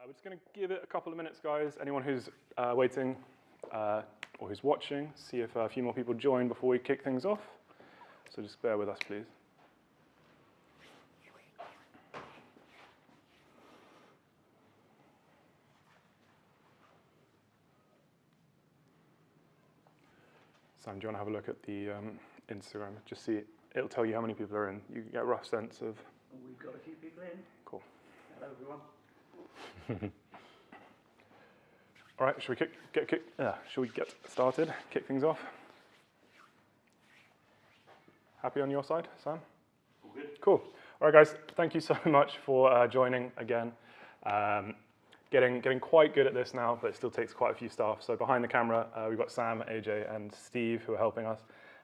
We're just going to give it a couple of minutes, guys. Anyone who's waiting or who's watching, see if a few more people join before we kick things off. So just bear with us, please. Sam, do you want to have a look at the Instagram? Just see, it'll tell you how many people are in. You can get a rough sense of. We've got a few people in. Cool. Hello, everyone. All right, should we get started? Kick things off. Happy on your side, Sam? All good. Cool. All right, guys. Thank you so much for joining again. Getting quite good at this now, but it still takes quite a few staff. So behind the camera, we've got Sam, AJ, and Steve who are helping us.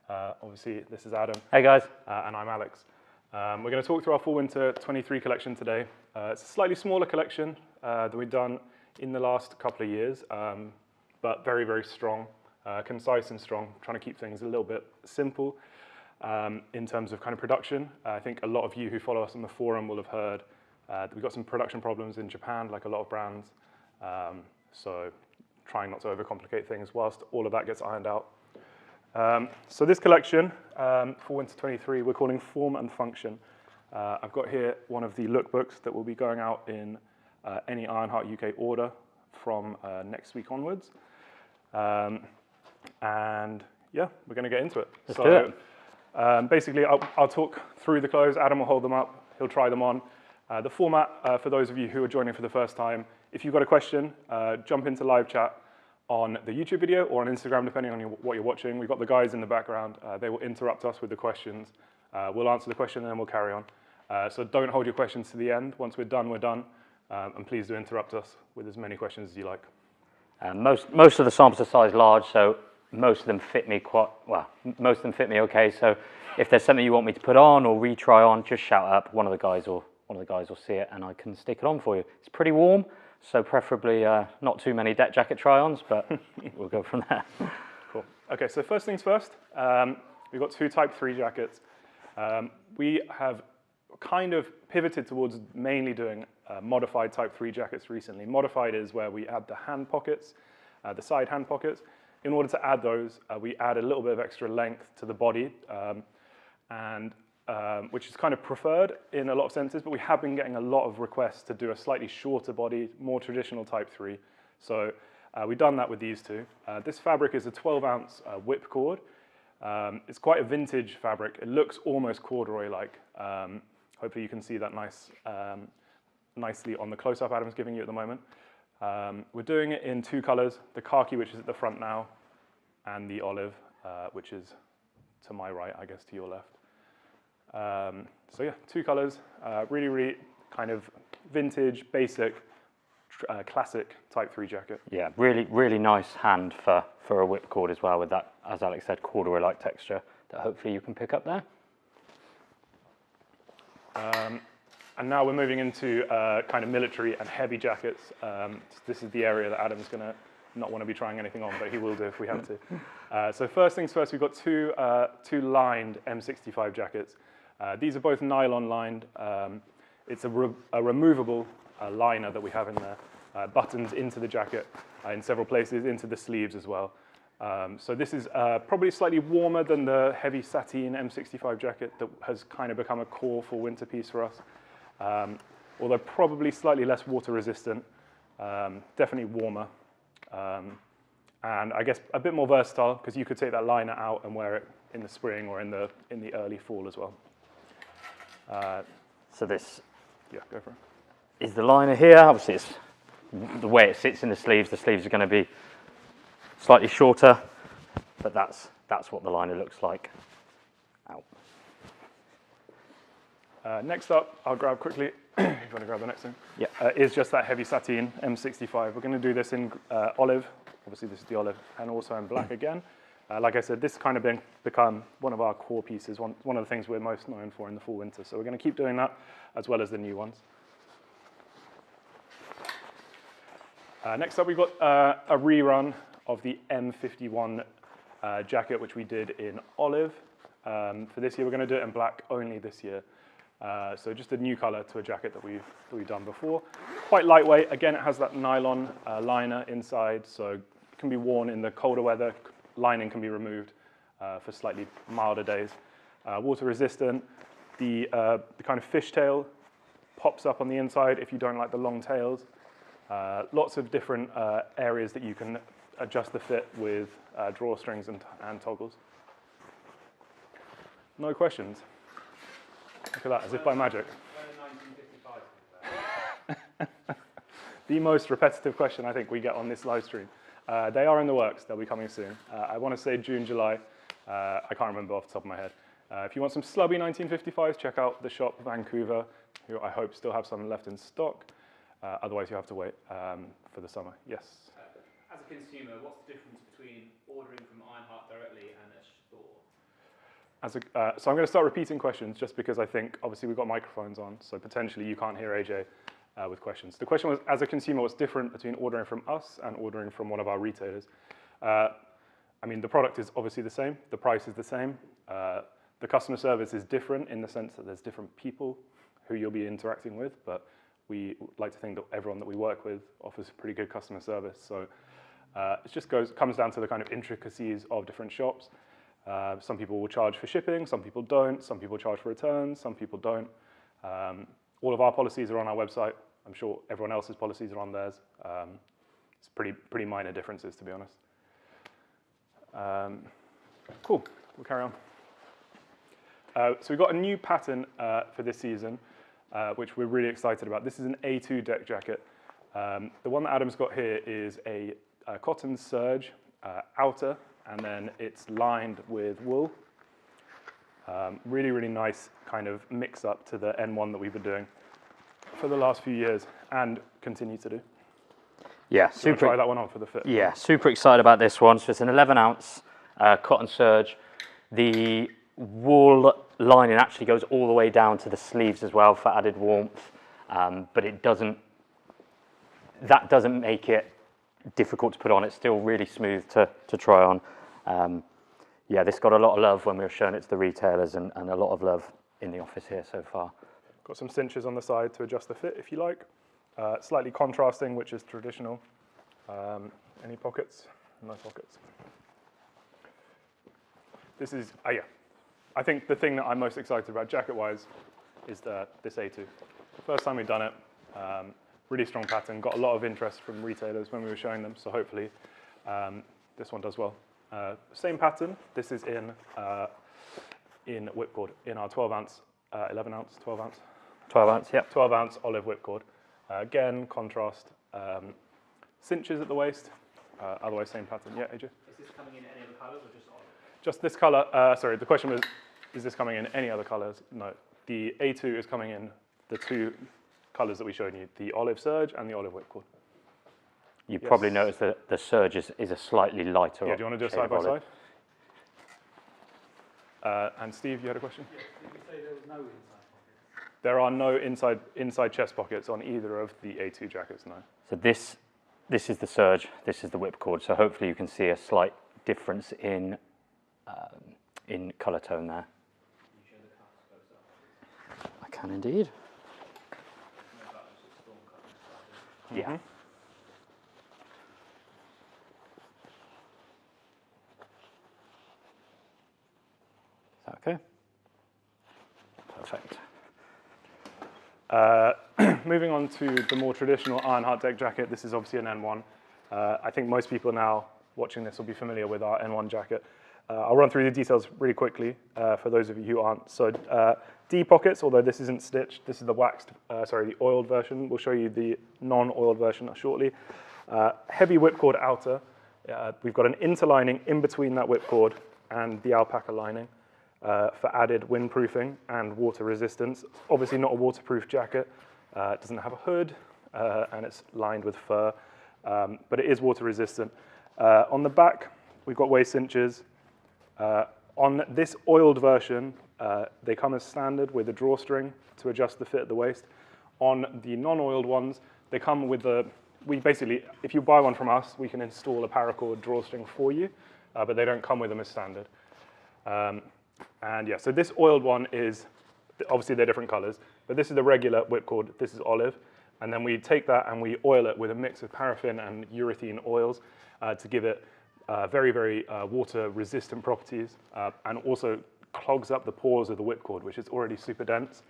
Obviously, this is Adam. Hey, guys. And I'm Alex. We're going to talk through our Fall Winter 23 collection today. It's a slightly smaller collection than we've done in the last couple of years, but very, very strong, concise and strong, trying to keep things a little bit simple in terms of kind of production. I think a lot of you who follow us on the forum will have heard that we've got some production problems in Japan, like a lot of brands. So trying not to overcomplicate things whilst all of that gets ironed out. So this collection, for Winter 23, we're calling Form and Function. I've got here one of the lookbooks that will be going out in any Ironheart UK order from next week onwards. And yeah, we're going to get into it. Let's do it. Basically, I'll talk through the clothes. Adam will hold them up. He'll try them on. The format, for those of you who are joining for the first time, if you've got a question, jump into live chat on the YouTube video or on Instagram, depending on what you're watching. We've got the guys in the background. They will interrupt us with the questions. We'll answer the question and then we'll carry on. So don't hold your questions to the end. Once we're done, we're done. And please do interrupt us with as many questions as you like. Most of the samples are size large, so most of them fit me most of them fit me okay. So if there's something you want me to put on or retry on, just shout up. One of the guys will see it, and I can stick it on for you. It's pretty warm, so preferably not too many deck jacket try-ons, but we'll go from there. Cool. Okay, so first things first. We've got two Type 3 jackets. We have kind of pivoted towards mainly doing modified Type 3 jackets recently. Modified is where we add the hand pockets, the side hand pockets. In order to add those, we add a little bit of extra length to the body, which is kind of preferred in a lot of senses, but we have been getting a lot of requests to do a slightly shorter body, more traditional Type 3. So we've done that with these two. This fabric is a 12-ounce whipcord. It's quite a vintage fabric. It looks almost corduroy-like. Hopefully you can see that nicely on the close-up Adam's giving you at the moment. We're doing it in two colors, the khaki, which is at the front now, and the olive, which is to my right, I guess to your left. So yeah, two colors, really, really kind of vintage, basic, classic Type 3 jacket. Yeah, really, really nice hand for a whipcord as well, with that, as Alex said, corduroy-like texture that hopefully you can pick up there. And now we're moving into kind of military and heavy jackets. This is the area that Adam's going to not want to be trying anything on, but he will do if we have to. So first things first, we've got two lined M65 jackets. These are both nylon lined. It's a removable liner that we have in there, buttons into the jacket in several places, into the sleeves as well. So this is probably slightly warmer than the heavy sateen M65 jacket that has kind of become a core for winter piece for us. Although probably slightly less water resistant, definitely warmer. And I guess a bit more versatile because you could take that liner out and wear it in the spring or in the early fall as well. So this go for it. is the liner here. Obviously, it's the way it sits in the sleeves. The sleeves are going to be slightly shorter, but that's what the liner looks like. Out. Next up, I'll grab quickly, if you want to grab the next thing, Yeah. is just that heavy sateen M65. We're going to do this in olive. Obviously, this is the olive, and also in black again. Like I said, this has kind of become one of our core pieces, one of the things we're most known for in the fall winter. So we're going to keep doing that, as well as the new ones. Next up, we've got a rerun of the M51 jacket, which we did in olive. For this year, we're going to do it in black only this year. So just a new color to a jacket that we've done before. quite lightweight. Again, it has that nylon liner inside, so it can be worn in the colder weather. Lining can be removed for slightly milder days. Water resistant. The kind of fishtail pops up on the inside if you don't like the long tails. Lots of different areas that you can adjust the fit with drawstrings and toggles. No questions? Look at that, as if by magic. The most repetitive question I think we get on this live stream. They are in the works, they'll be coming soon. I want to say June, July. I can't remember off the top of my head. If you want some slubby 1955s, check out the shop Vancouver, who I hope still have some left in stock. Otherwise, you have to wait for the summer. Yes? As a consumer, what's the difference between ordering from Ironheart directly and a store? So I'm going to start repeating questions just because I think, obviously, we've got microphones on, so potentially you can't hear AJ with questions. The question was, as a consumer, what's different between ordering from us and ordering from one of our retailers? I mean, the product is obviously the same. The price is the same. The customer service is different in the sense that there's different people who you'll be interacting with, but we like to think that everyone that we work with offers pretty good customer service. So it just comes down to the kind of intricacies of different shops. Some people will charge for shipping, some people don't, some people charge for returns, some people don't. All of our policies are on our website. I'm sure everyone else's policies are on theirs. It's pretty minor differences, to be honest. Cool, we'll carry on. So we've got a new pattern for this season, which we're really excited about. This is an A2 deck jacket. The one that Adam's got here is a cotton serge outer, and then it's lined with wool. Really, really nice kind of mix up to the N1 that we've been doing for the last few years and continue to do. Yeah, So try that one on for the fit. Yeah, super excited about this one. So it's an 11-ounce cotton serge. The wool lining actually goes all the way down to the sleeves as well for added warmth, but that doesn't make it difficult to put on. It's still really smooth to try on. Yeah, this got a lot of love when we were showing it to the retailers and a lot of love in the office here so far. Got some cinches on the side to adjust the fit if you like. Slightly contrasting, which is traditional. Any pockets? No pockets. This is, yeah. I think the thing that I'm most excited about jacket-wise is this A2. First time we've done it, really strong pattern. Got a lot of interest from retailers when we were showing them, so hopefully this one does well. Same pattern. This is in whipcord, in our 12-ounce, 11-ounce, 12-ounce. 12-ounce, yep. 12-ounce olive whipcord. Again, contrast. Cinches at the waist. Otherwise, same pattern. Yeah, AJ? Is this coming in any other colours or just olive? Just this color. Sorry, the question was, is this coming in any other colors? No. The A2 is coming in the two colors that we showed you, the olive serge and the olive whipcord. You probably noticed that the serge is a slightly lighter. Yeah, do you want to do it side by side? And Steve, you had a question? Yes, did you say there was no inside pocket? There are no inside chest pockets on either of the A2 jackets, no. So this is the serge, this is the whipcord. So hopefully you can see a slight difference in colour tone there. Can you show the colours close up? I can indeed. No buttons, it's storm colours. Yeah. Is that okay? Perfect. Moving on to the more traditional Ironheart deck jacket, this is obviously an N1. I think most people now watching this will be familiar with our N1 jacket. I'll run through the details really quickly for those of you who aren't. So D pockets, although this isn't stitched, this is the the oiled version. We'll show you the non-oiled version shortly. Heavy whipcord outer. We've got an interlining in between that whipcord and the alpaca lining for added windproofing and water resistance. Obviously not a waterproof jacket. It doesn't have a hood and it's lined with fur, but it is water resistant. On the back, we've got waist cinches. On this oiled version, they come as standard with a drawstring to adjust the fit at the waist. On the non-oiled ones, they come with if you buy one from us, we can install a paracord drawstring for you, but they don't come with them as standard. And yeah, so this oiled one is, obviously they're different colors, but this is the regular whipcord, this is olive. And then we take that and we oil it with a mix of paraffin and urethane oils to give it very, very water-resistant properties, and also clogs up the pores of the whipcord, which is already super dense,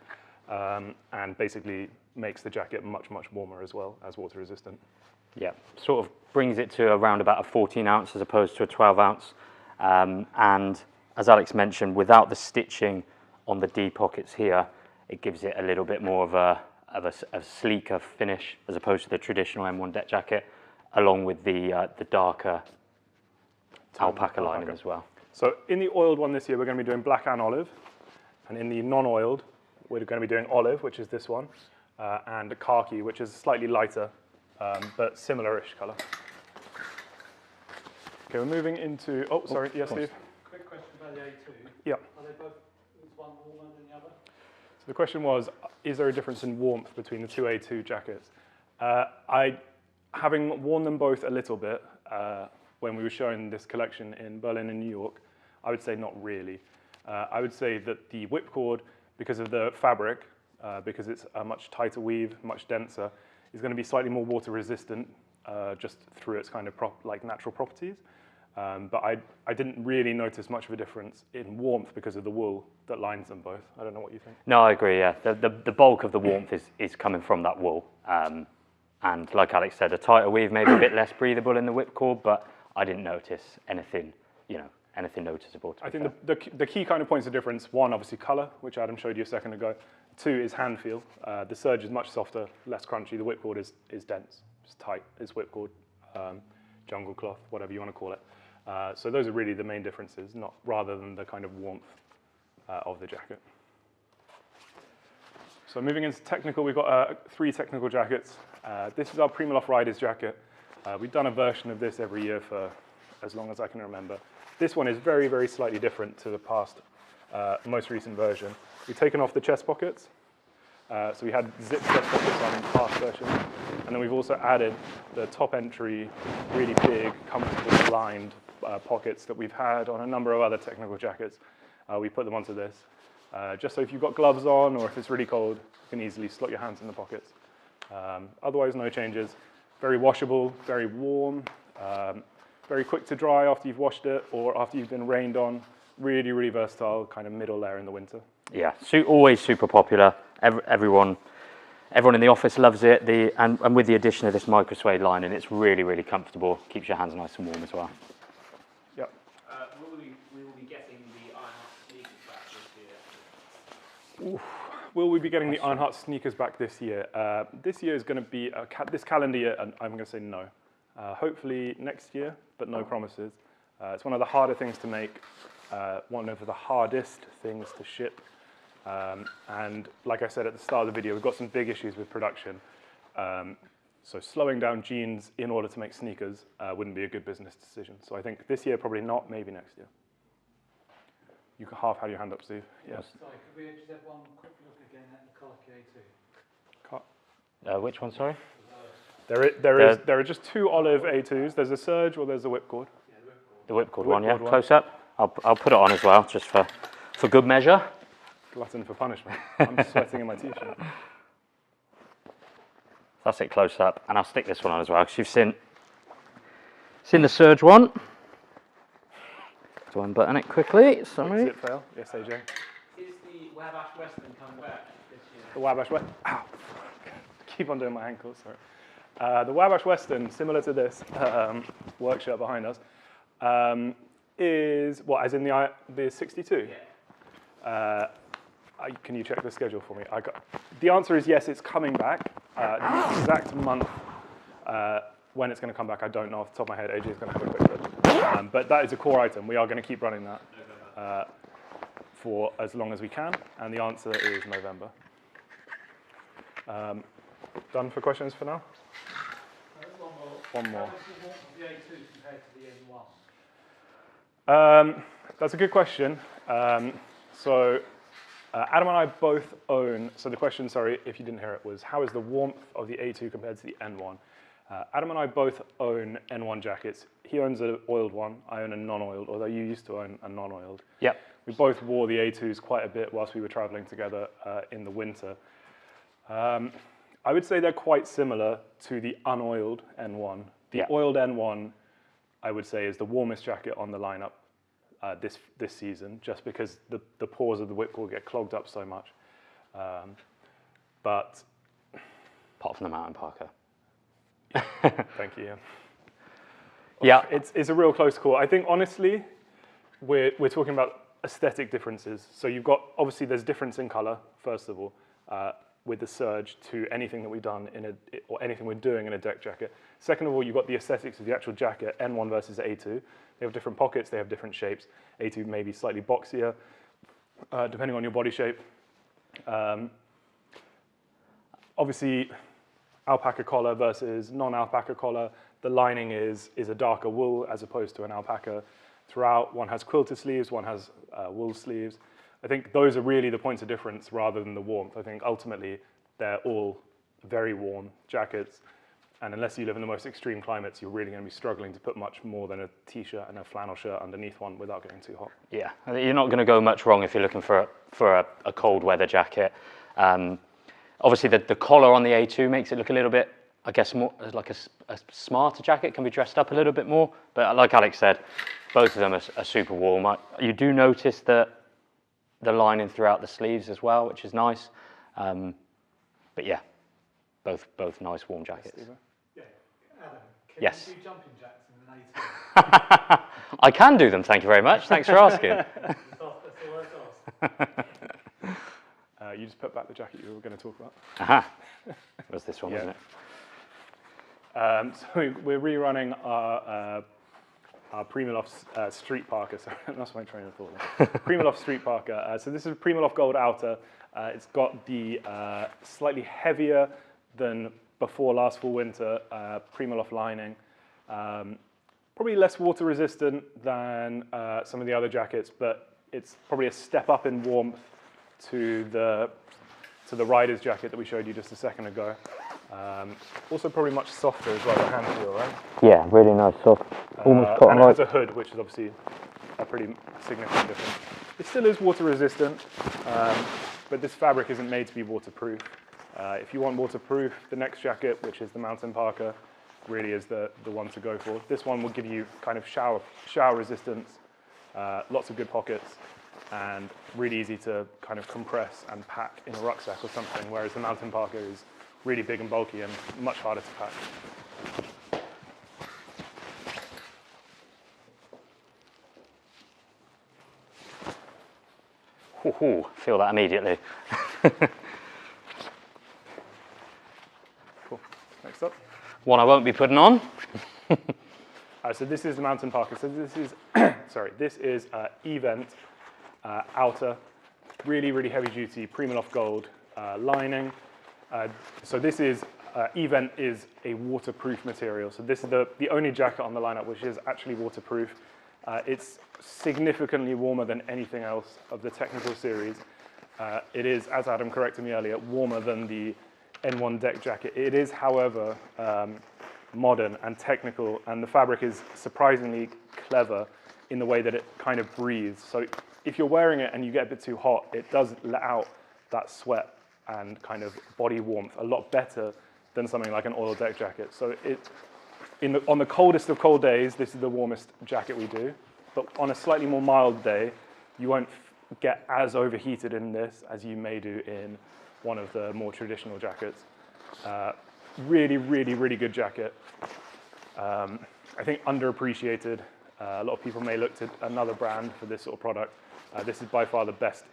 and basically makes the jacket much, much warmer as well as water-resistant. Yeah, sort of brings it to around about a 14 ounce as opposed to a 12 ounce. And as Alex mentioned, without the stitching on the D pockets here, it gives it a little bit more of a sleeker finish as opposed to the traditional M1 deck jacket, along with the darker alpaca lining as well. So in the oiled one this year, we're going to be doing black and olive. And in the non-oiled, we're going to be doing olive, which is this one, and khaki, which is slightly lighter, but similar-ish color. Okay, we're moving into, oh, sorry, yes, Steve? Quick question about the A2. Yeah. Are they both, is one warmer than the other? So the question was, is there a difference in warmth between the two A2 jackets? Having worn them both a little bit, when we were showing this collection in Berlin and New York, I would say not really. I would say that the whipcord, because of the fabric, because it's a much tighter weave, much denser, is going to be slightly more water resistant just through its kind of natural properties. But I didn't really notice much of a difference in warmth because of the wool that lines them both. I don't know what you think. No, I agree, yeah. The bulk of the warmth is coming from that wool. And like Alex said, a tighter weave, maybe a bit less breathable in the whipcord, but I didn't notice anything, anything noticeable. I think the key kind of points of difference, one, obviously color, which Adam showed you a second ago. Two is hand feel. The serge is much softer, less crunchy. The whipcord is dense, it's tight. It's whipcord, jungle cloth, whatever you want to call it. So those are really the main differences, rather than the kind of warmth of the jacket. So moving into technical, we've got 3 technical jackets. This is our Primaloft Riders jacket. We've done a version of this every year for as long as I can remember. This one is very, very slightly different to the past, most recent version. We've taken off the chest pockets. So we had zip chest pockets on past versions. And then we've also added the top entry, really big, comfortable lined pockets that we've had on a number of other technical jackets. We put them onto this. Just so if you've got gloves on or if it's really cold, you can easily slot your hands in the pockets. Otherwise, no changes. Very washable, very warm, very quick to dry after you've washed it or after you've been rained on. Really, really versatile kind of middle layer in the winter. Yeah, always super popular. Everyone in the office loves it. And with the addition of this micro suede lining, it's really, really comfortable. Keeps your hands nice and warm as well. Yep. We will be getting the Ironheart sneakers back this year. Will we be getting the Ironheart sneakers back this year? This year is going to be, this calendar year, and I'm going to say no. Hopefully next year, but no promises. It's one of the harder things to make, one of the hardest things to ship. And like I said at the start of the video, we've got some big issues with production. So slowing down jeans in order to make sneakers wouldn't be a good business decision. So I think this year, probably not, maybe next year. You can half have your hand up, Steve. Yes. Sorry, could we just have one quick look again at the Khaki A2? Which one, sorry? There are just 2 olive A2s. There's a serge or there's a whipcord. Yeah, The whipcord one, yeah. Whipcord one. Close up. I'll put it on as well, just for good measure. Glutton for punishment. I'm sweating in my t-shirt. That's it close up, and I'll stick this one on as well because you've seen the serge one. To unbutton it quickly. Sorry. Zip fail. Yes, AJ. Is the Wabash Western coming back this year? The Wabash Western. Ow. Keep on doing my ankles. Sorry. The Wabash Western, similar to this work shirt behind us, is what? As in the 62. Yeah. Can you check the schedule for me? The answer is yes, it's coming back. The exact month when it's going to come back, I don't know off the top of my head. AJ is going to have a quick look. But that is a core item. We are going to keep running that for as long as we can, and the answer is November. Done for questions for now? One more. How does the warmth of the A2 compared to the N1? That's a good question. So Adam and I both own, so the question, sorry, if you didn't hear it, was how is the warmth of the A2 compared to the N1? Adam and I both own N1 jackets. He owns an oiled one, I own a non-oiled, although you used to own a non-oiled. Yep. We both wore the A2s quite a bit whilst we were traveling together in the winter. I would say they're quite similar to the unoiled N1. The Yeah. oiled N1, I would say, is the warmest jacket on the lineup this season, just because the pores of the whip will get clogged up so much. But Apart from the Mountain Parker. thank you. Yeah. It's a real close call. I think honestly, we're talking about aesthetic differences. So you've got, obviously there's difference in color, first of all, with the Surge to anything that we've done or anything we're doing in a deck jacket. Second of all, you've got the aesthetics of the actual jacket, N1 versus A2. They have different pockets, they have different shapes. A2 may be slightly boxier, depending on your body shape. Obviously, alpaca collar versus non-alpaca collar. The lining is a darker wool as opposed to an alpaca throughout. One has quilted sleeves, one has wool sleeves. I think those are really the points of difference rather than the warmth. I think ultimately they're all very warm jackets. And unless you live in the most extreme climates, you're really going to be struggling to put much more than a t-shirt and a flannel shirt underneath one without getting too hot. Yeah, you're not going to go much wrong if you're looking for a cold weather jacket. Obviously, the collar on the A2 makes it look a little bit, I guess, more like a smarter jacket, can be dressed up a little bit more. But like Alex said, both of them are super warm. You do notice the lining throughout the sleeves as well, which is nice. But yeah, both nice warm jackets. Yeah, Adam, can Yes. you do jumping jacks in an A2? I can do them, thank you very much. Thanks for asking. That's all I asked. You just put back the jacket you were going to talk about. Aha. It was this one, Yeah. wasn't it? So we're rerunning our Primaloft Street Parker. Sorry, that's my train of thought. Primaloft Street Parker. So this is a Primaloft Gold outer. It's got the slightly heavier than before last fall winter Primaloft lining. Probably less water resistant than some of the other jackets, but it's probably a step up in warmth to the Rider's jacket that we showed you just a second ago. Also probably much softer as well, the hand feel, right? Yeah, really nice, soft. Almost And it cotton-like. has a hood, which is obviously a pretty significant difference. It still is water resistant, but this fabric isn't made to be waterproof. If you want waterproof, the next jacket, which is the Mountain Parker, really is the one to go for. This one will give you kind of shower resistance, lots of good pockets, and really easy to kind of compress and pack in a rucksack or something, whereas the Mountain Parker is really big and bulky and much harder to pack. Ooh, feel that immediately. Cool. Next up. One I won't be putting on. So this is the Mountain Parker. So this is, sorry, this is Event outer, really, really heavy duty Primaloft Gold lining. So this is, Event is a waterproof material. So this is the only jacket on the lineup which is actually waterproof. It's significantly warmer than anything else of the technical series. It is, as Adam corrected me earlier, warmer than the N1 deck jacket. It is, however, modern and technical, and the fabric is surprisingly clever in the way that it kind of breathes. So if you're wearing it and you get a bit too hot, it does let out that sweat and kind of body warmth a lot better than something like an oil deck jacket. So on the coldest of cold days, this is the warmest jacket we do. But on a slightly more mild day, you won't get as overheated in this as you may do in one of the more traditional jackets. Really, really, really good jacket. I think underappreciated. A lot of people may look to another brand for this sort of product. This is by far the best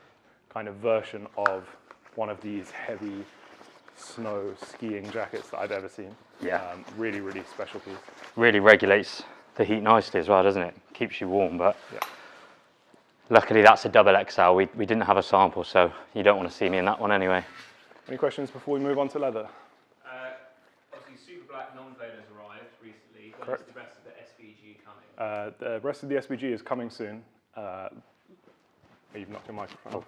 kind of version of one of these heavy snow skiing jackets that I've ever seen. Yeah. Really, really special piece. Really regulates the heat nicely as well, doesn't it? Keeps you warm, but Yeah. luckily that's a double XL. We didn't have a sample, so you don't want to see me in that one anyway. Any questions before we move on to leather? Obviously, Super Black non-veil has arrived recently. When Correct. is the rest of the SVG coming? The rest of the SVG is coming soon. You've knocked your microphone.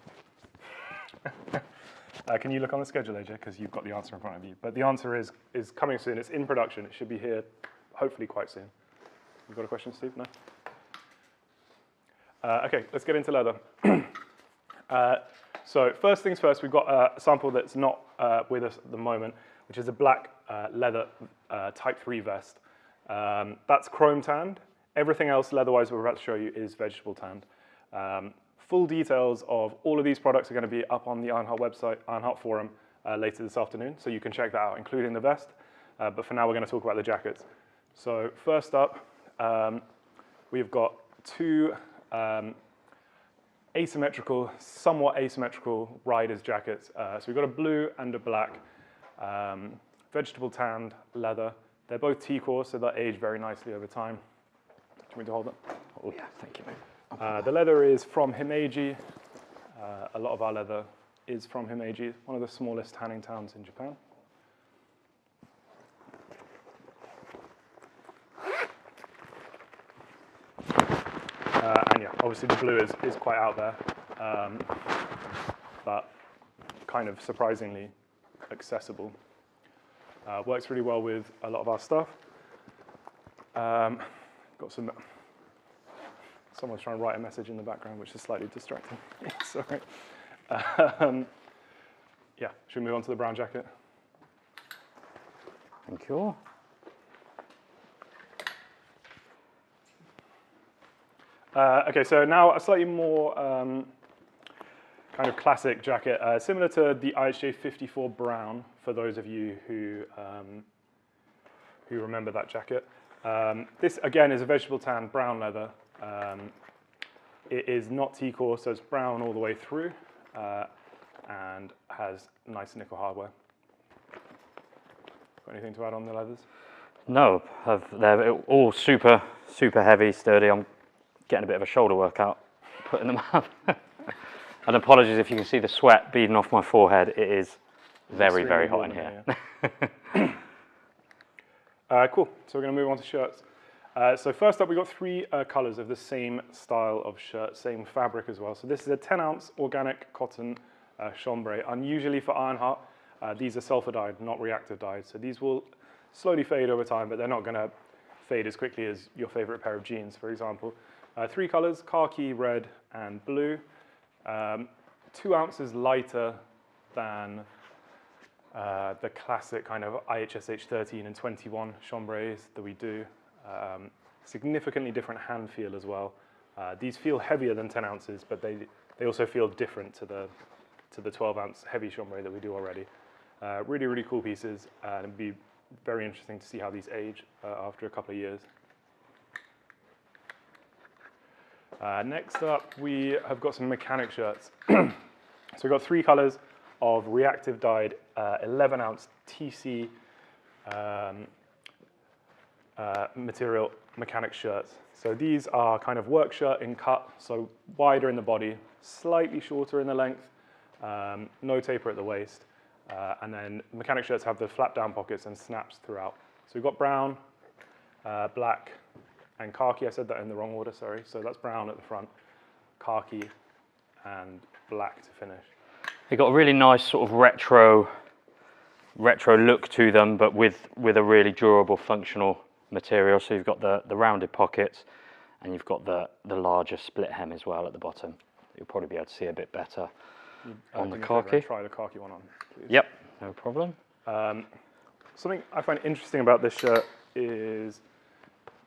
Can you look on the schedule, AJ? Because you've got the answer in front of you. But the answer is coming soon. It's in production. It should be here hopefully quite soon. You got a question, Steve? No? Okay, let's get into leather. So first things first, we've got a sample that's not with us at the moment. which is a black leather Type 3 vest. That's chrome tanned. Everything else leather-wise we're about to show you is vegetable tanned. Full details of all of these products are going to be up on the Ironheart website, Ironheart forum, later this afternoon, so you can check that out, including the vest. But for now, we're going to talk about the jackets. So first up, we've got two asymmetrical, somewhat asymmetrical riders jackets. So we've got a blue and a black, vegetable tanned leather. They're both T-core, so they'll age very nicely over time. Do you want me to hold them? Oh yeah, thank you. The leather is from Himeji. A lot of our leather is from Himeji, one of the smallest tanning towns in Japan. And yeah, obviously the blue is quite out there, but kind of surprisingly accessible. Works really well with a lot of our stuff. Got some. Someone's trying to write a message in the background, which is slightly distracting. Sorry. Yeah, should we move on to the brown jacket? Thank you. Okay, so now a slightly more kind of classic jacket, similar to the IHJ 54 brown, for those of you who remember that jacket. This, again, is a vegetable tan brown leather. It is not T-core, so it's brown all the way through, and has nice nickel hardware. Got anything to add on the leathers? No, they're all super heavy, sturdy. I'm getting a bit of a shoulder workout putting them up. And apologies if you can see the sweat beading off my forehead. It is very hot in here. Cool, so we're going to move on to shirts. So first up, we've got three colors of the same style of shirt, same fabric as well. So this is a 10-ounce organic cotton chambray. Unusually for Ironheart, these are sulfur dyed, not reactive dyed. So these will slowly fade over time, but they're not going to fade as quickly as your favorite pair of jeans, for example. Three colors, khaki, red, and blue. 2 ounces lighter than the classic kind of IHSH 13 and 21 chambrays that we do. Significantly different hand feel as well. These feel heavier than 10 ounces, but they also feel different to the 12-ounce heavy chambray that we do already. Really cool pieces, and it'd be very interesting to see how these age after a couple of years. Next up, we have got some mechanic shirts. So we've got three colors of reactive dyed 11-ounce TC material mechanic shirts. So these are kind of work shirt in cut, so wider in the body, slightly shorter in the length, no taper at the waist, and then mechanic shirts have the flap down pockets and snaps throughout. So we've got brown, black, and khaki. I said that in the wrong order, sorry. So that's brown at the front, khaki, and black to finish. They've got a really nice sort of retro look to them, but with a really durable, functional material. So you've got the rounded pockets, and you've got the larger split hem as well at the bottom. You'll probably be able to see a bit better on the khaki. Try the khaki one on, please. Yep, no problem. Something I find interesting about this shirt is,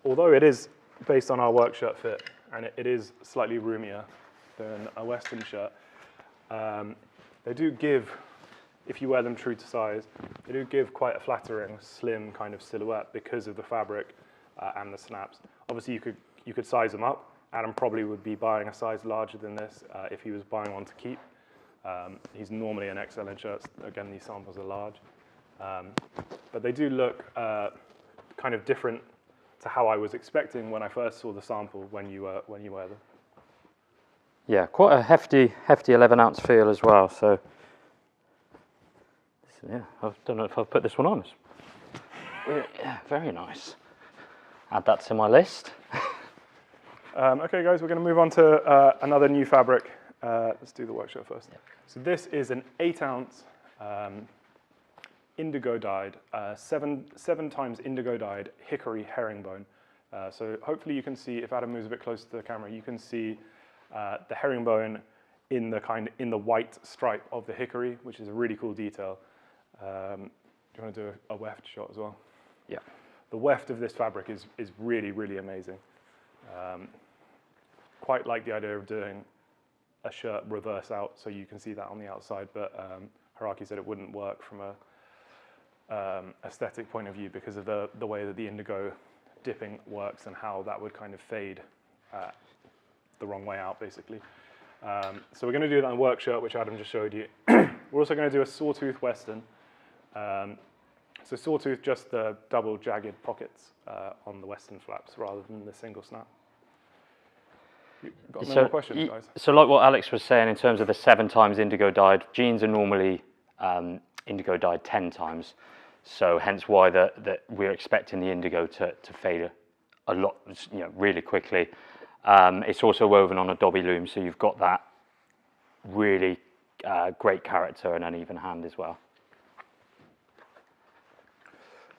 although it is based on our work shirt fit, and it is slightly roomier than a Western shirt, they do give, if you wear them true to size, they do give quite a flattering, slim kind of silhouette because of the fabric and the snaps. Obviously, you could size them up. Adam probably would be buying a size larger than this if he was buying one to keep. He's normally an XL in shirts. Again, these samples are large. But they do look kind of different to how I was expecting when I first saw the sample when you wear them. Yeah, quite a hefty 11-ounce feel as well. So, yeah, I don't know if I've put this one on. Yeah, very nice. Add that to my list. Okay, guys, we're going to move on to another new fabric. Let's do the work shirt first. Yep. So this is an 8-ounce indigo dyed, 7 times indigo dyed hickory herringbone. So hopefully you can see, if Adam moves a bit closer to the camera, you can see the herringbone in the white stripe of the hickory, which is a really cool detail. you want to do a weft shot as well? Yeah. The weft of this fabric is really, really amazing. Quite like the idea of doing a shirt reverse out so you can see that on the outside, but Haraki said it wouldn't work from a aesthetic point of view because of the way that the indigo dipping works and how that would kind of fade the wrong way out, basically. So we're going to do that in work shirt, which Adam just showed you. We're also going to do a sawtooth western. So sawtooth, just the double jagged pockets on the western flaps rather than the single snap. Got no more questions, guys? So like what Alex was saying in terms of the 7 times indigo dyed, jeans are normally indigo dyed 10 times. So hence why that we're expecting the indigo to fade a lot, really quickly. It's also woven on a Dobby loom, so you've got that really great character and uneven hand as well.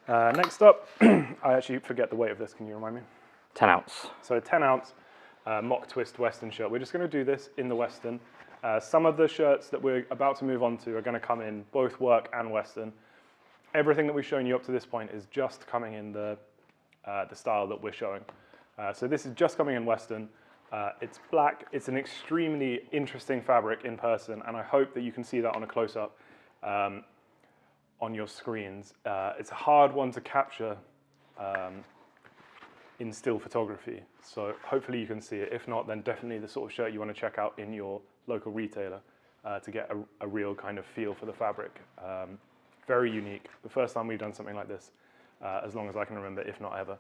Next up, I actually forget the weight of this. Can you remind me? 10 ounce. So 10 ounce mock twist western shirt. We're just going to do this in the western. Some of the shirts that we're about to move on to are going to come in both work and western. Everything that we've shown you up to this point is just coming in the style that we're showing. So this is just coming in western. It's black. It's an extremely interesting fabric in person, and I hope that you can see that on a close-up on your screens. It's a hard one to capture in still photography, so hopefully you can see it. If not, then definitely the sort of shirt you want to check out in your local retailer to get a real kind of feel for the fabric. Very unique. The first time we've done something like this, as long as I can remember, if not ever.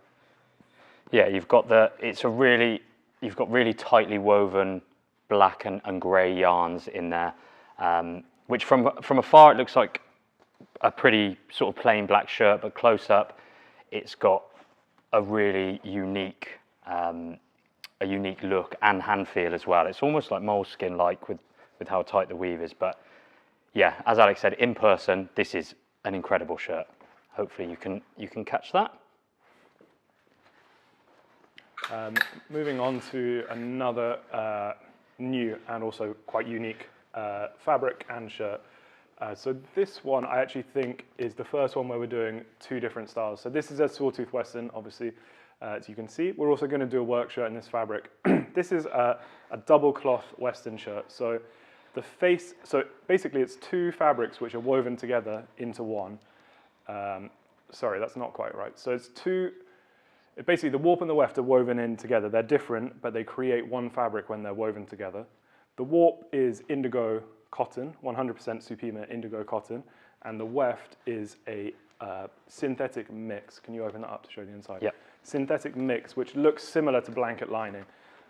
Yeah, you've got really tightly woven black and grey yarns in there, which from afar it looks like a pretty sort of plain black shirt, but close up, it's got a really unique look and hand feel as well. It's almost like moleskin-like with how tight the weave is. But yeah, as Alex said, in person, this is an incredible shirt. Hopefully you can catch that. Moving on to another new and also quite unique fabric and shirt. So this one I actually think is the first one where we're doing 2 different styles. So this is a sawtooth western, obviously, as you can see. We're also going to do a work shirt in this fabric. This is a double cloth western shirt. So the face, so basically it's 2 fabrics which are woven together into one. Sorry, that's not quite right. So it's 2. Basically, the warp and the weft are woven in together. They're different, but they create one fabric when they're woven together. The warp is indigo cotton, 100% Supima indigo cotton, and the weft is a synthetic mix. Can you open that up to show the inside? Yeah. Synthetic mix, which looks similar to blanket lining.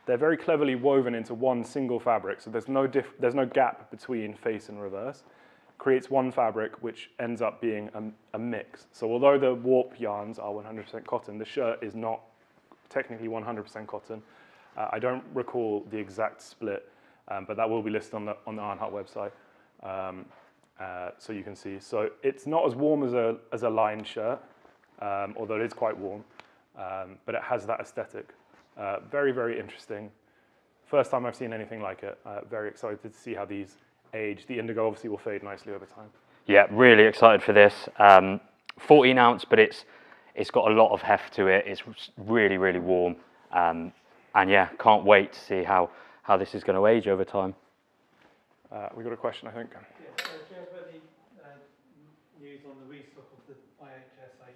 They're very cleverly woven into one single fabric, so there's no gap between face and reverse. Creates one fabric which ends up being a mix. So although the warp yarns are 100% cotton, the shirt is not technically 100% cotton. I don't recall the exact split, but that will be listed on the Ironheart website, so you can see. So it's not as warm as a lined shirt, although it is quite warm, but it has that aesthetic. Very, very interesting. First time I've seen anything like it. Very excited to see how these age. The indigo obviously will fade nicely over time. Yeah, really excited for this. 14 ounce, but it's got a lot of heft to it. It's really, really warm. And yeah, can't wait to see how this is going to age over time. We got a question, I think. Yeah, so do you have any news on the restock of the IHSH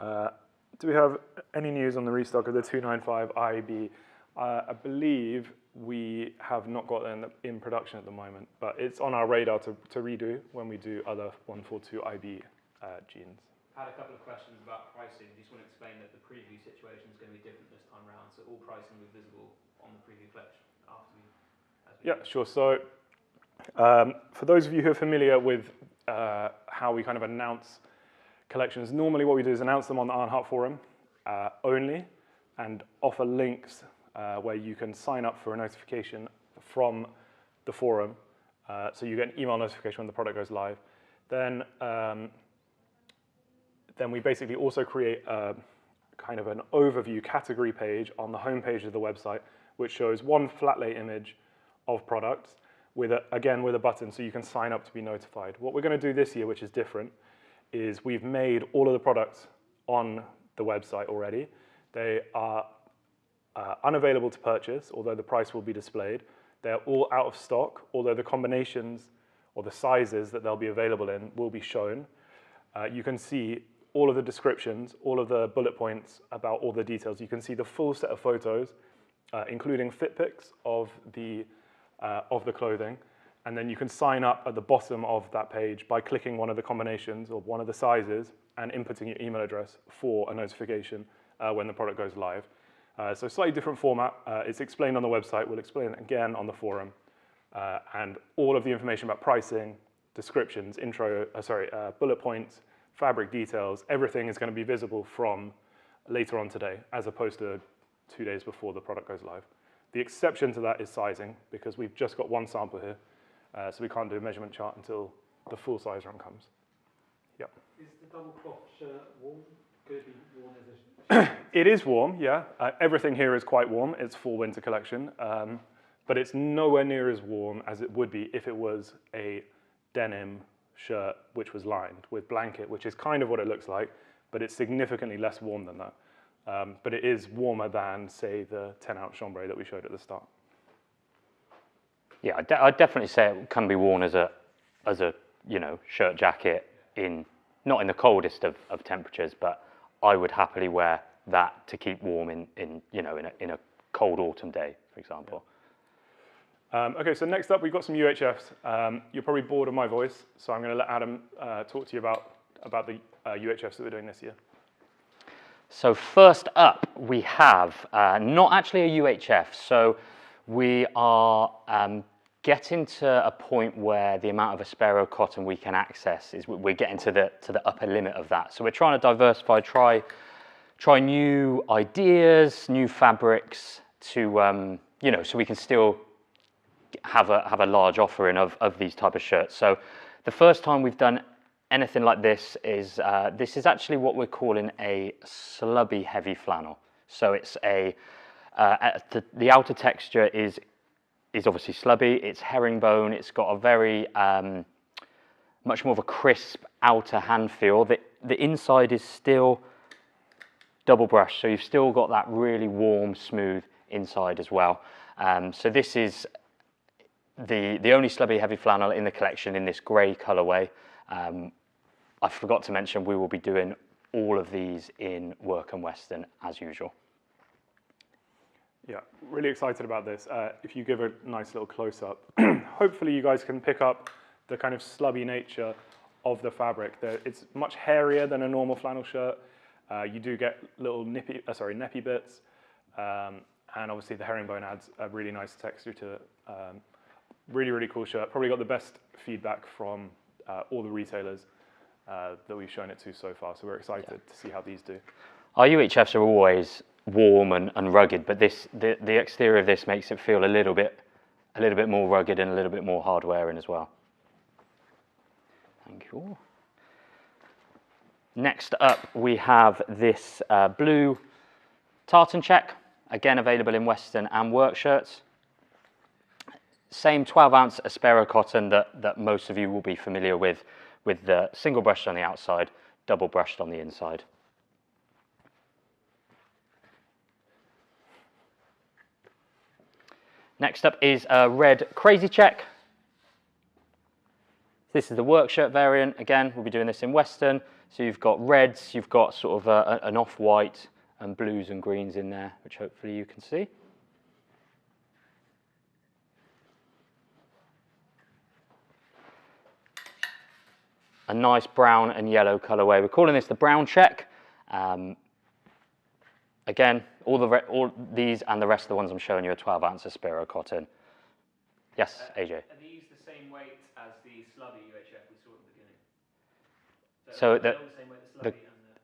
295IB? Do we have any news on the restock of the 295 IB? I believe we have not got them in production at the moment, but it's on our radar to redo when we do other 142 IB jeans. I had a couple of questions about pricing. Do you just want to explain that the preview situation is going to be different this time around, so all pricing will be visible on the preview collection after we... Yeah, sure. So for those of you who are familiar with how we kind of announce collections, normally what we do is announce them on the Ironheart forum only and offer links where you can sign up for a notification from the forum. So you get an email notification when the product goes live. Then we basically also create a kind of an overview category page on the homepage of the website, which shows one flat lay image of products again with a button so you can sign up to be notified. What we're going to do this year, which is different, is we've made all of the products on the website already. They are unavailable to purchase, although the price will be displayed. They're all out of stock, although the combinations or the sizes that they'll be available in will be shown. You can see all of the descriptions, all of the bullet points about all the details. You can see the full set of photos, including fit pics of the clothing. And then you can sign up at the bottom of that page by clicking one of the combinations or one of the sizes and inputting your email address for a notification when the product goes live. So slightly different format. It's explained on the website. We'll explain it again on the forum. And all of the information about pricing, descriptions, bullet points, fabric details, everything is going to be visible from later on today, as opposed to 2 days before the product goes live. The exception to that is sizing, because we've just got one sample here, so we can't do a measurement chart until the full size run comes. Yep. Is the double cloth shirt warm? Could it be worn as a It is warm, yeah. Everything here is quite warm. It's fall winter collection, but it's nowhere near as warm as it would be if it was a denim shirt which was lined with blanket, which is kind of what it looks like, but it's significantly less warm than that. But it is warmer than, say, the 10-ounce chambray that we showed at the start. Yeah, I'd definitely say it can be worn as a shirt jacket not in the coldest of temperatures, but I would happily wear that to keep warm in a cold autumn day, for example. Okay, so next up we've got some UHFs. You're probably bored of my voice, so I'm going to let Adam talk to you about the UHFs that we're doing this year. So first up, we have not actually a UHF. So we are getting to a point where the amount of Aspero cotton we can access we're getting to the upper limit of that. So we're trying to diversify, try new ideas, new fabrics to so we can still have a large offering of these type of shirts. So the first time we've done anything like this is actually what we're calling a slubby heavy flannel. So it's the outer texture is obviously slubby. It's herringbone. It's got a very much more of a crisp outer hand feel. The inside is still double brushed, so you've still got that really warm, smooth inside as well. So this is the only slubby heavy flannel in the collection in this grey colourway. I forgot to mention we will be doing all of these in work and western as usual. Yeah, really excited about this. If you give a nice little close-up, hopefully you guys can pick up the kind of slubby nature of the fabric. It's much hairier than a normal flannel shirt. You do get little neppy bits, and obviously the herringbone adds a really nice texture to it. Really, really cool shirt. Probably got the best feedback from all the retailers that we've shown it to so far, so we're excited to see how these do. Our UHFs are always warm and rugged, but the exterior of this makes it feel a little bit more rugged and a little bit more hard wearing as well. Thank you. Next up, we have this blue tartan check, again available in western and work shirts. Same 12-ounce Aspero cotton that most of you will be familiar with the single brushed on the outside, double brushed on the inside. Next up is a red crazy check. This is the work shirt variant. Again, we'll be doing this in western. So you've got reds, you've got sort of an off-white and blues and greens in there, which hopefully you can see. A nice brown and yellow colorway. We're calling this the brown check. Again, all these and the rest of the ones I'm showing you are 12-ounce Aspero cotton. Yes, AJ. Are these the same weight as the slubby UHF we saw at the beginning? So the same weight as slubby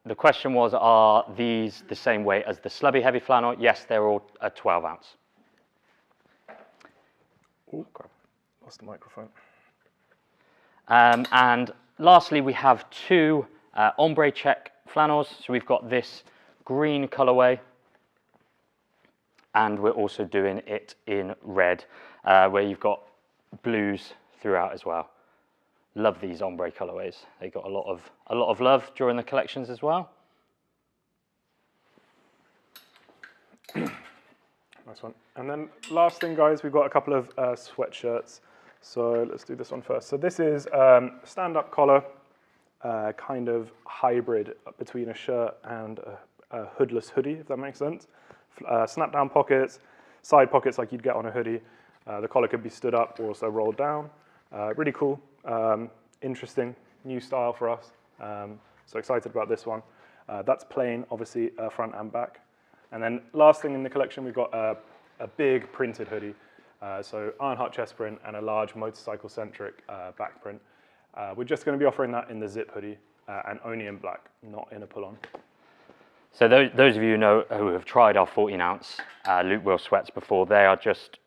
the question was, are these the same weight as the slubby heavy flannel? Yes, they're all a 12-ounce. Oh, crap. Lost the microphone. And lastly, we have two ombre check flannels. So we've got this green colorway, and we're also doing it in red, where you've got blues throughout as well. Love these ombre colorways. They got a lot of love during the collections as well. Nice one. And then last thing, guys, we've got a couple of sweatshirts. So let's do this one first. So this is stand-up collar, kind of hybrid between a shirt and a hoodless hoodie, if that makes sense. Snap-down pockets, side pockets like you'd get on a hoodie. The collar could be stood up or also rolled down. Really cool, interesting, new style for us. So excited about this one. That's plain, obviously, front and back. And then last thing in the collection, we've got a big printed hoodie. So Ironheart chest print and a large motorcycle-centric back print. We're just going to be offering that in the zip hoodie and only in black, not in a pull-on. So those of you who have tried our 14-ounce Luke Will sweats before, they are just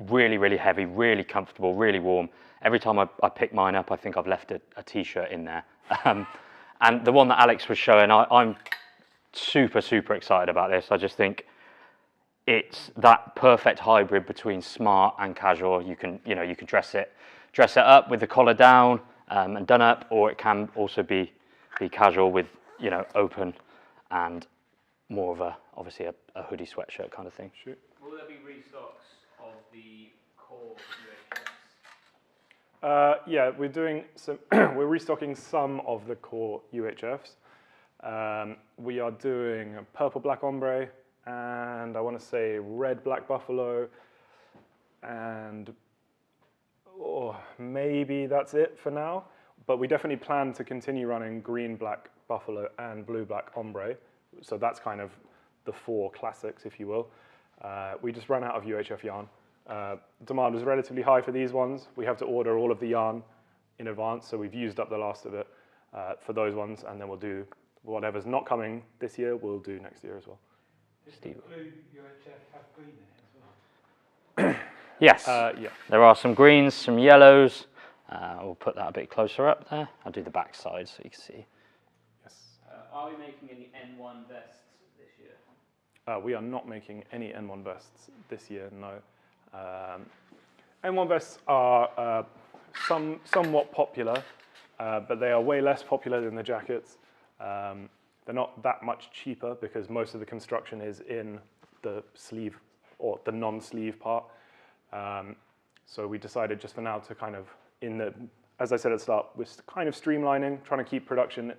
really, really heavy, really comfortable, really warm. Every time I pick mine up, I think I've left a t-shirt in there. And the one that Alex was showing, I'm super, super excited about this. I just think it's that perfect hybrid between smart and casual. You can dress it up with the collar down and done up, or it can also be casual with open and more of obviously a hoodie sweatshirt kind of thing. Shoot. Will there be restocks of the core UHFs? Yeah, we're doing some. We're restocking some of the core UHFs. We are doing a purple black ombre, and I want to say red black buffalo, and maybe that's it for now. But we definitely plan to continue running green black buffalo and blue black ombre. So that's kind of the 4 classics, if you will. We just ran out of UHF yarn. Demand was relatively high for these ones. We have to order all of the yarn in advance, so we've used up the last of it for those ones, and then we'll do whatever's not coming this year, we'll do next year as well. Does the blue UHF have green in it as well? Yes, Yeah. there are some greens, some yellows. We'll put that a bit closer up there. I'll do the back side so you can see. Yes. Are we making any N1 vests this year? We are not making any N1 vests this year, no. N1 vests are somewhat popular, but they are way less popular than the jackets. They're not that much cheaper because most of the construction is in the sleeve or the non-sleeve part. So we decided just for now to kind of, as I said at the start, we're kind of streamlining, trying to keep production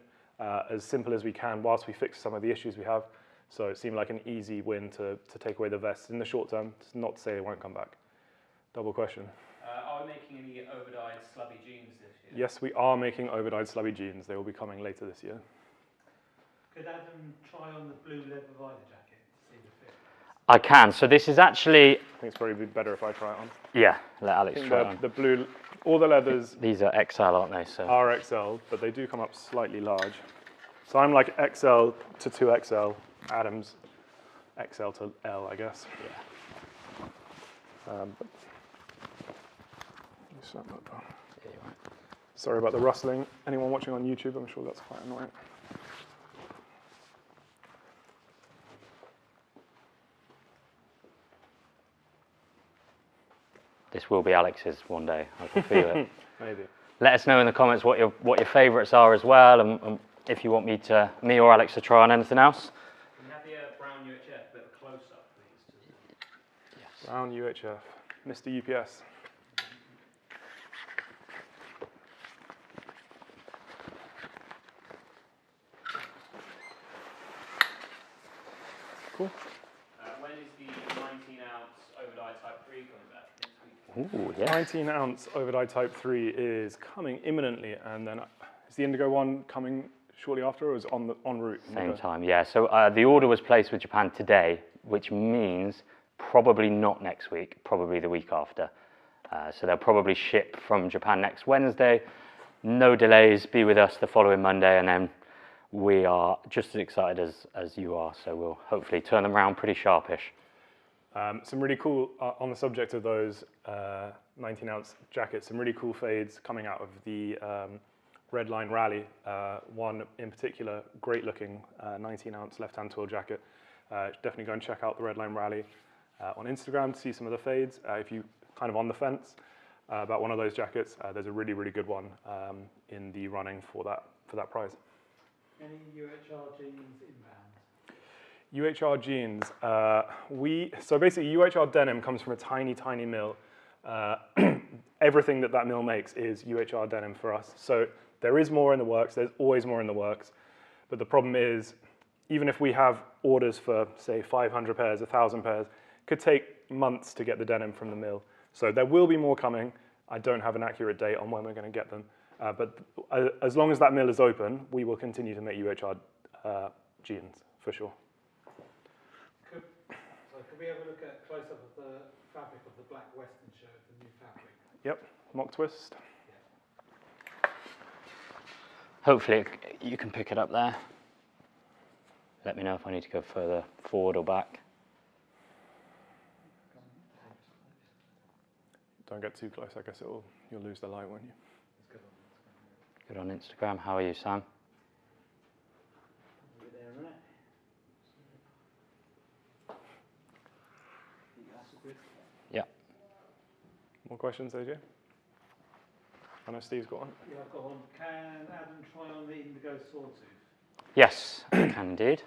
as simple as we can whilst we fix some of the issues we have. So it seemed like an easy win to take away the vests in the short term. It's not to say they won't come back. Double question. Are we making any overdyed slubby jeans this year? Yes, we are making overdyed slubby jeans. They will be coming later this year. Could Adam try on the blue leather rider jacket to see the fit? I can. So this is actually, I think it's probably better if I try it on. yeah, let I Alex think try it on. the blue, all the leathers These are XL, aren't they? So are XL, but they do come up slightly large. So I'm like XL to 2XL. Adam's XL to L, I guess. yeah. But sorry about the rustling. Anyone watching on YouTube, I'm sure that's quite annoying. This will be Alex's one day. I can feel it. Maybe. Let us know in the comments what your favourites are as well, and if you want me or Alex to try on anything else. Can we have the brown UHF a bit close up, please? Brown UHF, Mr. UPS. Cool. When is the 19-ounce overdyed Type 3 coming back? Next week? Ooh, yeah. 19-ounce overdyed Type 3 is coming imminently, and then is the Indigo one coming shortly after, or is it en route? Same time, yeah. So the order was placed with Japan today, which means probably not next week, probably the week after. So they'll probably ship from Japan next Wednesday. No delays, be with us the following Monday, and then we are just as excited as you are, so we'll hopefully turn them around pretty sharpish. Some really cool, on the subject of those 19-ounce jackets, some really cool fades coming out of the Redline Rally. One in particular, great looking 19-ounce left-hand twill jacket. Definitely go and check out the Redline Rally on Instagram to see some of the fades. If you kind of on the fence about one of those jackets, there's a really, really good one in the running for that prize. Any UHR jeans inbound? UHR jeans, so basically UHR denim comes from a tiny, tiny mill. Everything that mill makes is UHR denim for us. So there is more in the works, there's always more in the works. But the problem is, even if we have orders for, say, 500 pairs, 1,000 pairs, it could take months to get the denim from the mill. So there will be more coming. I don't have an accurate date on when we're going to get them. But as long as that mill is open, we will continue to make UHR jeans, for sure. Could we have a look at close-up of the fabric of the black Western shirt, the new fabric? Yep, mock twist. Hopefully you can pick it up there. Let me know if I need to go further forward or back. Don't get too close, I guess you'll lose the light, won't you? Good on Instagram. How are you, Sam? Yeah. More questions, AJ? I know Steve's got one. Yeah, I've got one. Can Adam try on the indigo sawtooth? Yes, I can indeed.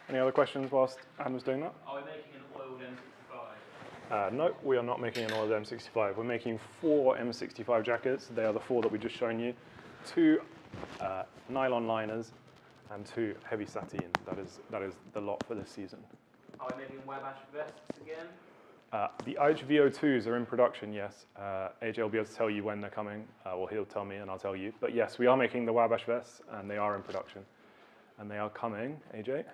Any other questions whilst Adam was doing that? Are we making an oiled M65? No, we are not making an oiled M65. We're making 4 M65 jackets. They are the 4 that we just shown you. 2 nylon liners and 2 heavy sateen. That is the lot for this season. Are we making Wabash vests again? The IHVO2s are in production, yes. AJ will be able to tell you when they're coming, or he'll tell me and I'll tell you. But yes, we are making the Wabash vests and they are in production. And they are coming, AJ?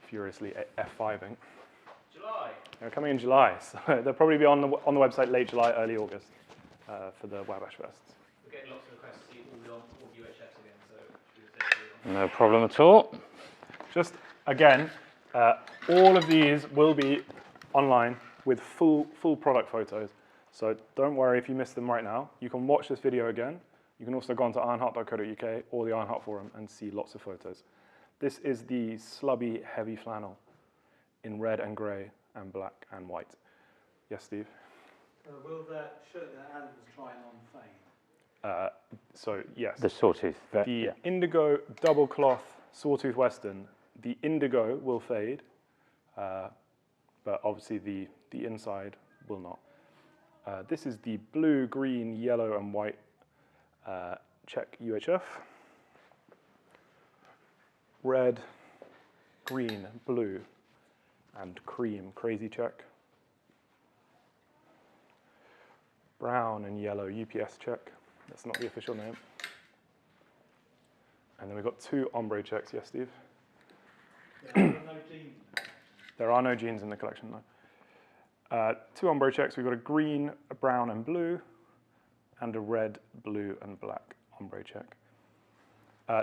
Furiously F5ing. July. They're coming in July, so they'll probably be on the website late July, early August for the Wabash vests. We're getting lots of requests to see all UHFs again, so should we say No problem at all. Just again, all of these will be online with full product photos. So don't worry if you missed them right now. You can watch this video again. You can also go onto ironheart.co.uk or the Ironheart forum and see lots of photos. This is the slubby heavy flannel in red and grey and black and white. Yes, Steve? Will that shirt that Adam was trying on fade? So yes. The sawtooth. The indigo double cloth sawtooth western, the indigo will fade, but obviously the inside will not. This is the blue, green, yellow and white check UHF. Red, green, blue and cream crazy check. Brown and yellow UPS check. That's not the official name. And then we've got 2 ombre checks. Yes, Steve? There are no jeans. There are no jeans in the collection, no. 2 ombre checks. We've got a green, a brown and blue, and a red, blue and black ombre check.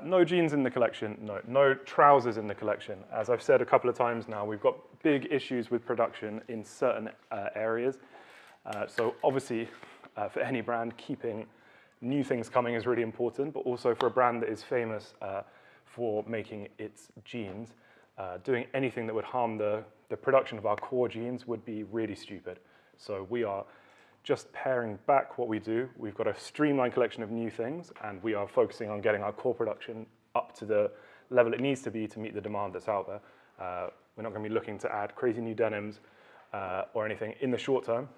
No jeans in the collection, no trousers in the collection. As I've said a couple of times now, we've got big issues with production in certain areas. So obviously, for any brand, keeping new things coming is really important, but also for a brand that is famous for making its jeans, doing anything that would harm the production of our core jeans would be really stupid. So we are just paring back what we do. We've got a streamlined collection of new things, and we are focusing on getting our core production up to the level it needs to be to meet the demand that's out there. We're not going to be looking to add crazy new denims or anything in the short term.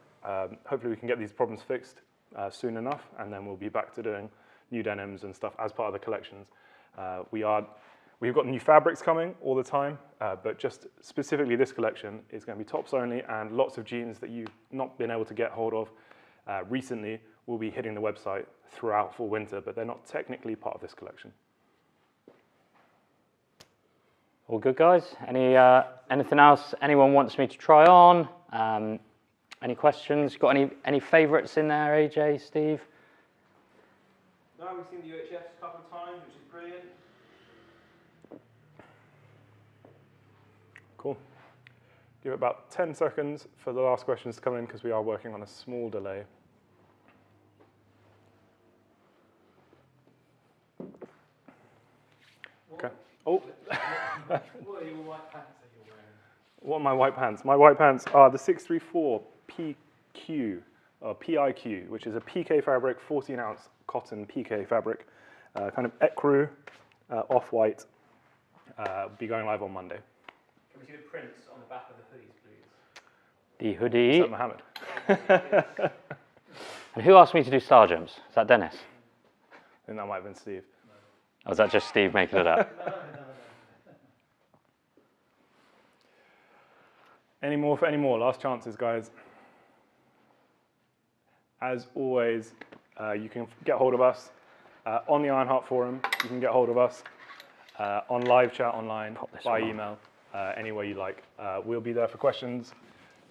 Hopefully we can get these problems fixed soon enough, and then we'll be back to doing new denims and stuff as part of the collections. We've got new fabrics coming all the time, but just specifically this collection is going to be tops only, and lots of jeans that you've not been able to get hold of recently will be hitting the website throughout fall winter, but they're not technically part of this collection. All good, guys? Anything else anyone wants me to try on? Any questions? Got any favourites in there, AJ, Steve? No, we've seen the UHFs a couple of times, which is brilliant. Cool. Give it about 10 seconds for the last questions to come in because we are working on a small delay. Okay. Oh. What are your white pants that you're wearing? What are my white pants? My white pants are the 634 PQ, or PIQ, which is a PK fabric, 14-ounce cotton PK fabric, kind of ecru, off-white. Be going live on Monday. Can we see the prints on the back of the hoodies, please? The Is hoodie. that Mohammed? And who asked me to do star jumps? Is that Dennis? I think that might have been Steve. Or was that just Steve making it up? Any more for any more? Last chances, guys. As always, you can get hold of us on the Ironheart forum. You can get hold of us on live chat online, by email, any way you like. We'll be there for questions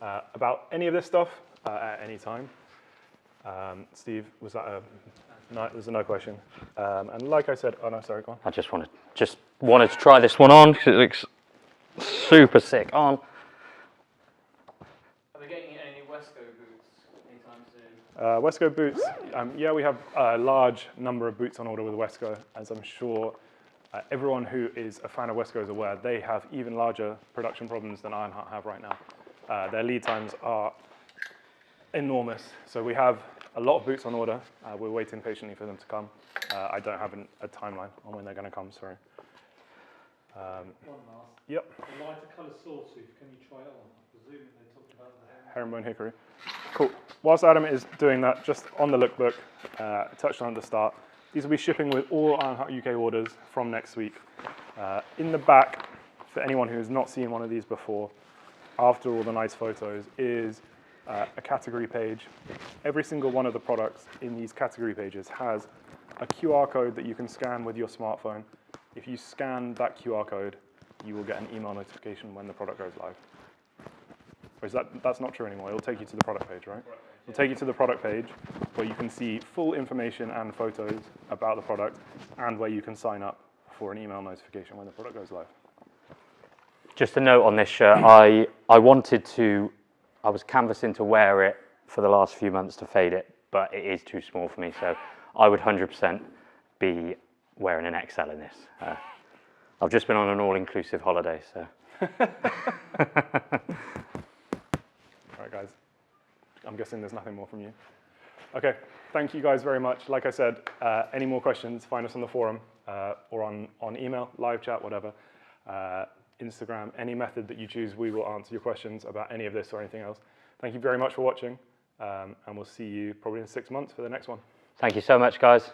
about any of this stuff at any time. Steve, was that a no? There's a no question. And like I said, oh no, sorry, go on. I just wanted to try this one on because it looks super sick on. Are we getting any Wesco boots anytime soon? Wesco boots, yeah, we have a large number of boots on order with Wesco, as I'm sure everyone who is a fan of Wesco is aware. They have even larger production problems than Ironheart have right now. Their lead times are enormous, so we have a lot of boots on order. We're waiting patiently for them to come. I don't have a timeline on when they're going to come, sorry. One last. Yep, The lighter colour sawtooth, can you try it on? I presume they talked about the herringbone hickory. Cool. Whilst Adam is doing that, just on the lookbook, touched on at the start, these will be shipping with all Ironheart UK orders from next week. In the back, for anyone who has not seen one of these before, after all the nice photos, is a category page. Every single one of the products in these category pages has a QR code that you can scan with your smartphone. If you scan that QR code, you will get an email notification when the product goes live. Or is that's not true anymore. It'll take you to the product page, right? It'll take you to the product page where you can see full information and photos about the product and where you can sign up for an email notification when the product goes live. Just a note on this shirt, I was canvassing to wear it for the last few months to fade it, but it is too small for me, so I would 100% be wearing an XL in this. I've just been on an all-inclusive holiday, so. All right, guys. I'm guessing there's nothing more from you. Okay, thank you guys very much. Like I said, any more questions, find us on the forum or on email, live chat, whatever. Instagram, any method that you choose, we will answer your questions about any of this or anything else. Thank you very much for watching, and we'll see you probably in 6 months for the next one. Thank you so much, guys.